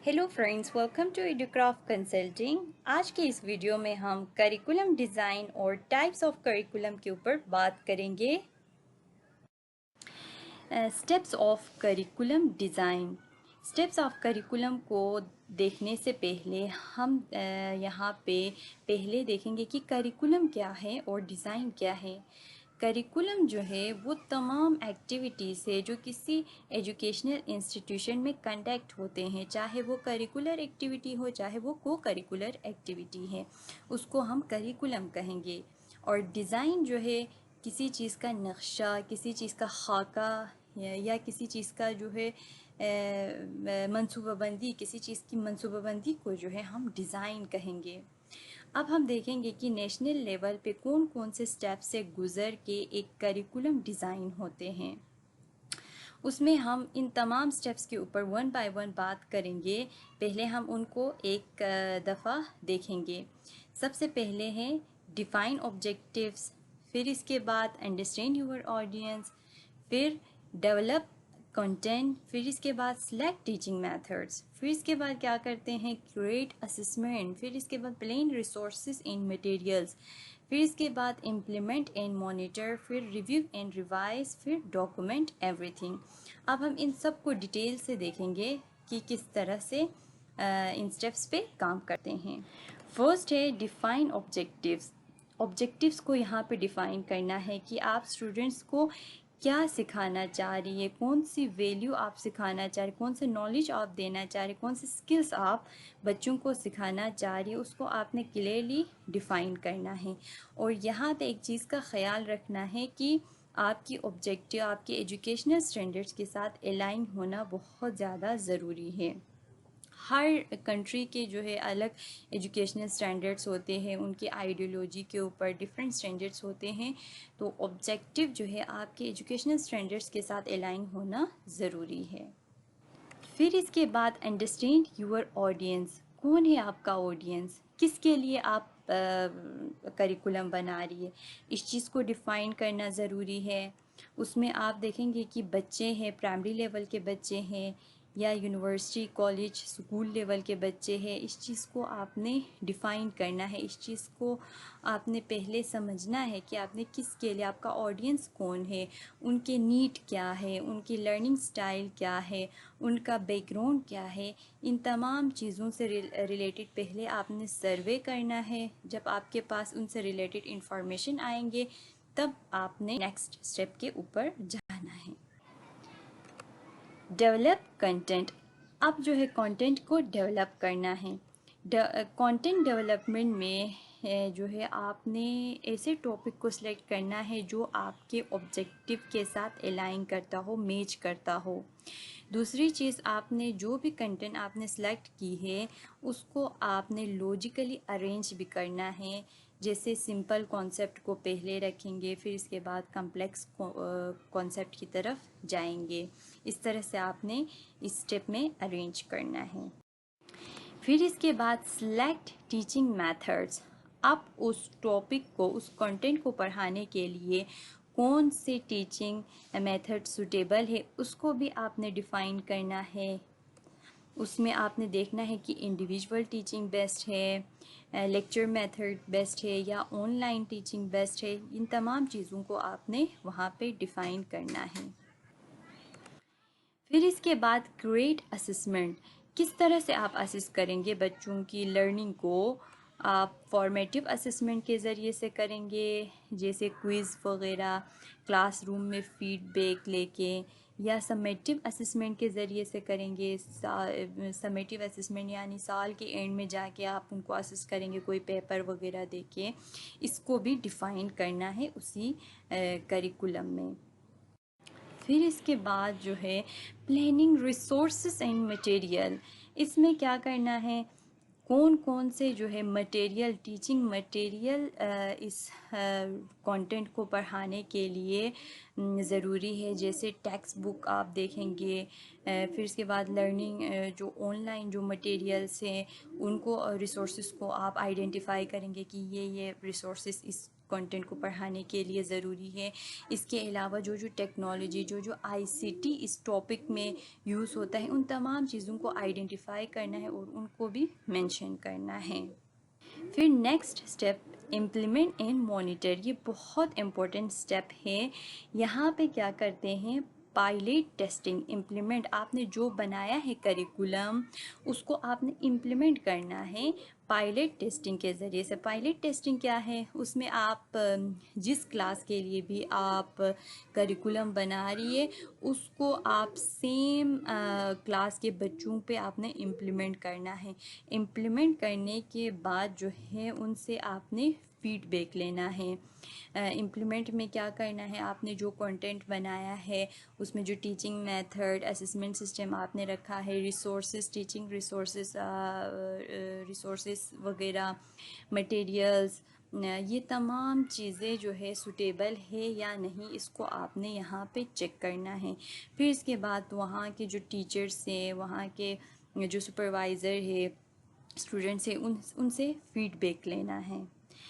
Hello friends, welcome to Educraft consulting. आज के इस वीडियो में हम करिकुलम डिज़ाइन और टाइप्स ऑफ करिकुलम के ऊपर बात करेंगे। Steps of curriculum design. Steps of curriculum को देखने से पहले हम यहाँ पे पहले देखेंगे कि करिकुलम क्या है और डिज़ाइन क्या है। करिकुलम जो है वो तमाम एक्टिविटीज़ है जो किसी एजुकेशनल इंस्टीट्यूशन में कंडक्ट होते हैं, चाहे वो करिकुलर एक्टिविटी हो चाहे वो को करिकुलर एक्टिविटी है, उसको हम करिकुलम कहेंगे। और डिज़ाइन जो है किसी चीज़ का नक्शा, किसी चीज़ का खाका या किसी चीज़ का जो है मंसूबाबंदी, किसी चीज़ की मंसूबाबंदी को जो है हम डिज़ाइन कहेंगे। अब हम देखेंगे कि नेशनल लेवल पे कौन कौन से स्टेप से गुज़र के एक करिकुलम डिज़ाइन होते हैं। उसमें हम इन तमाम स्टेप्स के ऊपर वन बाय वन बात करेंगे। पहले हम उनको एक दफ़ा देखेंगे। सबसे पहले है डिफ़ाइन ऑब्जेक्टिव्स, फिर इसके बाद अंडरस्टैंड यूर ऑडियंस, फिर डेवलप कंटेंट, फिर इसके बाद सिलेक्ट टीचिंग मेथड्स, फिर इसके बाद क्या करते हैं क्रिएट असेसमेंट, फिर इसके बाद प्लान रिसोर्सेज इन मटेरियल्स, फिर इसके बाद इम्प्लीमेंट एंड मॉनिटर, फिर रिव्यू एंड रिवाइज, फिर डॉक्यूमेंट एवरीथिंग। अब हम इन सब को डिटेल से देखेंगे कि किस तरह से इन स्टेप्स पे काम करते हैं। फर्स्ट है डिफाइन ऑब्जेक्टिव्स। ऑब्जेक्टिव्स को यहाँ पे डिफ़ाइन करना है कि आप स्टूडेंट्स को क्या सिखाना चाह रही है, कौन सी वैल्यू आप सिखाना चाह रहे, कौन से नॉलेज आप देना चाह रहे, कौन सी स्किल्स आप बच्चों को सिखाना चाह रही है, उसको आपने क्लियरली डिफ़ाइन करना है। और यहाँ पे एक चीज़ का ख्याल रखना है कि आपकी ऑब्जेक्टिव आपके एजुकेशनल स्टैंडर्ड्स के साथ अलाइन होना बहुत ज़्यादा ज़रूरी है। हर कंट्री के जो है अलग एजुकेशनल स्टैंडर्ड्स होते हैं, उनकी आइडियोलॉजी के ऊपर डिफरेंट स्टैंडर्ड्स होते हैं, तो ऑब्जेक्टिव जो है आपके एजुकेशनल स्टैंडर्ड्स के साथ अलाइन होना ज़रूरी है। फिर इसके बाद अंडरस्टैंड यूर ऑडियंस। कौन है आपका ऑडियंस, किसके लिए आप करिकुलम बना रही है, इस चीज़ को डिफ़ाइन करना ज़रूरी है। उसमें आप देखेंगे कि बच्चे हैं, प्राइमरी लेवल के बच्चे हैं या यूनिवर्सिटी कॉलेज स्कूल लेवल के बच्चे हैं, इस चीज़ को आपने डिफ़ाइन करना है। इस चीज़ को आपने पहले समझना है कि आपने किसके लिए, आपका ऑडियंस कौन है, उनके नीड क्या है, उनकी लर्निंग स्टाइल क्या है, उनका बैकग्राउंड क्या है। इन तमाम चीज़ों से रिलेटेड पहले आपने सर्वे करना है। जब आपके पास उनसे रिलेटेड इंफॉर्मेशन आएंगे तब आपने नेक्स्ट स्टेप के ऊपर जाना है। Develop content. अब जो है कंटेंट को डेवलप करना है। कंटेंट डेवलपमेंट में जो है आपने ऐसे टॉपिक को सिलेक्ट करना है जो आपके ऑब्जेक्टिव के साथ अलाइन करता हो, मैच करता हो। दूसरी चीज़, आपने जो भी कंटेंट आपने सेलेक्ट की है उसको आपने लॉजिकली अरेंज भी करना है। जैसे सिंपल कॉन्सेप्ट को पहले रखेंगे, फिर इसके बाद कॉम्प्लेक्स कॉन्सेप्ट की तरफ जाएंगे। इस तरह से आपने इस स्टेप में अरेंज करना है। फिर इसके बाद सिलेक्ट टीचिंग मेथड्स। आप उस टॉपिक को, उस कंटेंट को पढ़ाने के लिए कौन से टीचिंग मेथड सूटेबल है उसको भी आपने डिफ़ाइन करना है। उसमें आपने देखना है कि इंडिविजुअल टीचिंग बेस्ट है, लेक्चर मेथड बेस्ट है या ऑनलाइन टीचिंग बेस्ट है। इन तमाम चीज़ों को आपने वहाँ पे डिफ़ाइन करना है। फिर इसके बाद क्रिएट असेसमेंट। किस तरह से आप असेस करेंगे बच्चों की लर्निंग को। आप फॉर्मेटिव असेसमेंट के ज़रिए से करेंगे, जैसे क्विज़ वगैरह, क्लासरूम में फीडबैक लेके, या समेटिव असेसमेंट के ज़रिए से करेंगे। समेटिव असेसमेंट यानी साल के एंड में जाके आप उनको असेस करेंगे कोई पेपर वगैरह देके। इसको भी डिफ़ाइन करना है उसी करिकुलम में। फिर इसके बाद जो है प्लानिंग रिसोर्सेस एंड मटेरियल। इसमें क्या करना है, कौन कौन से जो है मटेरियल, टीचिंग मटेरियल इस कंटेंट को पढ़ाने के लिए ज़रूरी है। जैसे टेक्स्ट बुक आप देखेंगे, फिर इसके बाद लर्निंग जो ऑनलाइन जो मटेरियल्स हैं उनको, रिसोर्सेज को आप आइडेंटिफाई करेंगे कि ये रिसोर्सेज इस कंटेंट को पढ़ाने के लिए ज़रूरी है। इसके अलावा जो जो टेक्नोलॉजी जो आईसीटी इस टॉपिक में यूज़ होता है, उन तमाम चीज़ों को आइडेंटिफाई करना है और उनको भी मेंशन करना है। फिर next step, implement and monitor. ये बहुत इम्पोर्टेंट स्टेप है। यहाँ पे क्या करते हैं, पायलट टेस्टिंग। इम्प्लीमेंट, आपने जो बनाया है करिकुलम, उसको आपने इम्प्लीमेंट करना है पायलट टेस्टिंग के ज़रिए से। पायलट टेस्टिंग क्या है, उसमें आप जिस क्लास के लिए भी आप करिकुलम बना रही है, उसको आप सेम क्लास के बच्चों पे आपने इम्प्लीमेंट करना है। इम्प्लीमेंट करने के बाद जो है उनसे आपने फीडबैक लेना है। इम्प्लीमेंट में क्या करना है, आपने जो कंटेंट बनाया है उसमें जो टीचिंग मेथड, असेसमेंट सिस्टम आपने रखा है, रिसोर्सेज, टीचिंग रिसोर्सेज वगैरह, मटेरियल्स, ये तमाम चीज़ें जो है सूटेबल है या नहीं, इसको आपने यहाँ पे चेक करना है। फिर इसके बाद वहाँ के जो टीचर्स हैं, वहाँ के जो सुपरवाइज़र है, स्टूडेंट्स हैं, उनसे फीडबैक लेना है।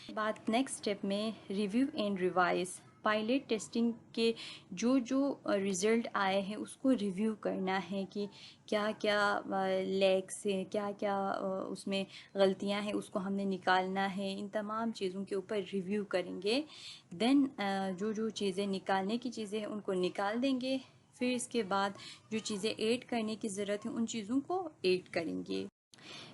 बात नेक्स्ट स्टेप में review and revise. Pilot testing के जो जो रिज़ल्ट आए हैं उसको रिव्यू करना है कि क्या क्या लैक्स हैं, क्या क्या उसमें गलतियां हैं, उसको हमने निकालना है। इन तमाम चीज़ों के ऊपर रिव्यू करेंगे। देन जो जो चीज़ें निकालने की चीज़ें हैं उनको निकाल देंगे। फिर इसके बाद जो चीज़ें ऐड करने की ज़रूरत है उन चीज़ों को ऐड करेंगे।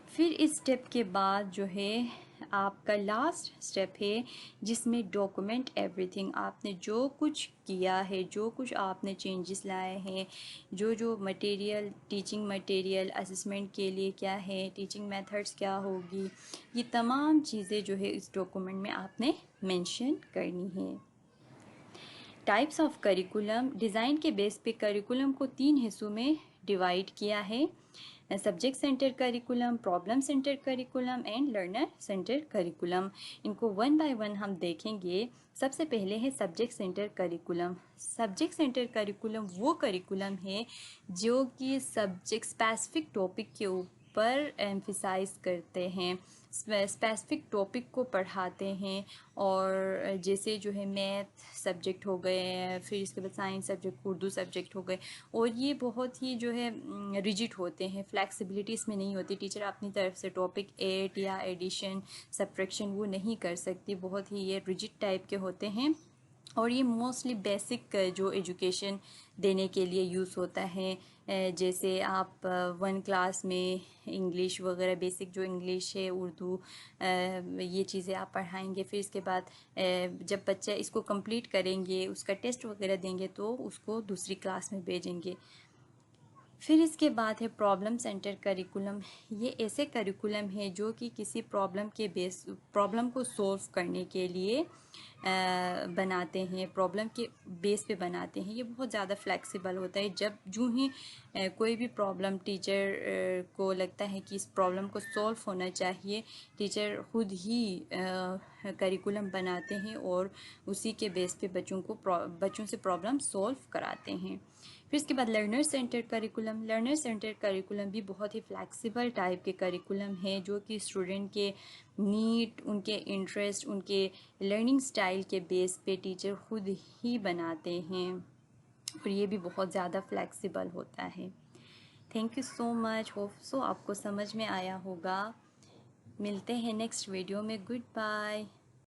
फिर इस स्टेप के बाद जो है आपका लास्ट स्टेप है जिसमें डॉक्यूमेंट एवरीथिंग। आपने जो कुछ किया है, जो कुछ आपने चेंजेस लाए हैं, जो जो मटेरियल, टीचिंग मटेरियल, असेसमेंट के लिए क्या है, टीचिंग मेथड्स क्या होगी, ये तमाम चीज़ें जो है इस डॉक्यूमेंट में आपने मेंशन करनी है। Types of curriculum. डिज़ाइन के बेस पे करिकुलम को 3 हिस्सों में डिवाइड किया है, subject centre curriculum, problem centre curriculum and learner centre curriculum. इनको वन बाय वन हम देखेंगे। सबसे पहले है subject centre curriculum. Subject centre curriculum वो करिकुलम है जो कि सब्जेक्ट स्पेसिफिक टॉपिक के ऊपर एम्फिसाइज करते हैं, स्पेसिफिक टॉपिक को पढ़ाते हैं। और जैसे जो है मैथ सब्जेक्ट हो गए, फिर इसके बाद साइंस सब्जेक्ट, उर्दू सब्जेक्ट हो गए। और ये बहुत ही जो है रिजिड होते हैं, फ्लैक्सिबिलिटी इसमें नहीं होती। टीचर अपनी तरफ से टॉपिक ऐड या एडिशन, सब्ट्रैक्शन वो नहीं कर सकती, बहुत ही ये रिजिड टाइप के होते हैं। और ये मोस्टली बेसिक जो एजुकेशन देने के लिए यूज़ होता है। जैसे आप 1 क्लास में इंग्लिश वगैरह, बेसिक जो इंग्लिश है, उर्दू, ये चीज़ें आप पढ़ाएंगे। फिर इसके बाद जब बच्चा इसको कंप्लीट करेंगे, उसका टेस्ट वगैरह देंगे, तो उसको दूसरी क्लास में भेजेंगे। फिर इसके बाद है प्रॉब्लम सेंटर करिकुलम। ये ऐसे करिकुलम है जो कि किसी प्रॉब्लम को सॉल्व करने के लिए बनाते हैं, प्रॉब्लम के बेस पे बनाते हैं। ये बहुत ज़्यादा फ्लेक्सिबल होता है। जब जो ही कोई भी प्रॉब्लम टीचर को लगता है कि इस प्रॉब्लम को सॉल्व होना चाहिए, टीचर खुद ही करिकुलम बनाते हैं और उसी के बेस पे बच्चों से प्रॉब्लम सॉल्व कराते हैं। फिर इसके बाद learner centre curriculum. Learner centre curriculum भी बहुत ही फ्लैक्सिबल टाइप के करिकुलम है जो कि स्टूडेंट के नीड, उनके इंटरेस्ट, उनके लर्निंग स्टाइल के बेस पे टीचर खुद ही बनाते हैं। और ये भी बहुत ज़्यादा फ्लैक्सिबल होता है। Thank you so much. Hope so आपको समझ में आया होगा। मिलते हैं नेक्स्ट वीडियो में। Good bye.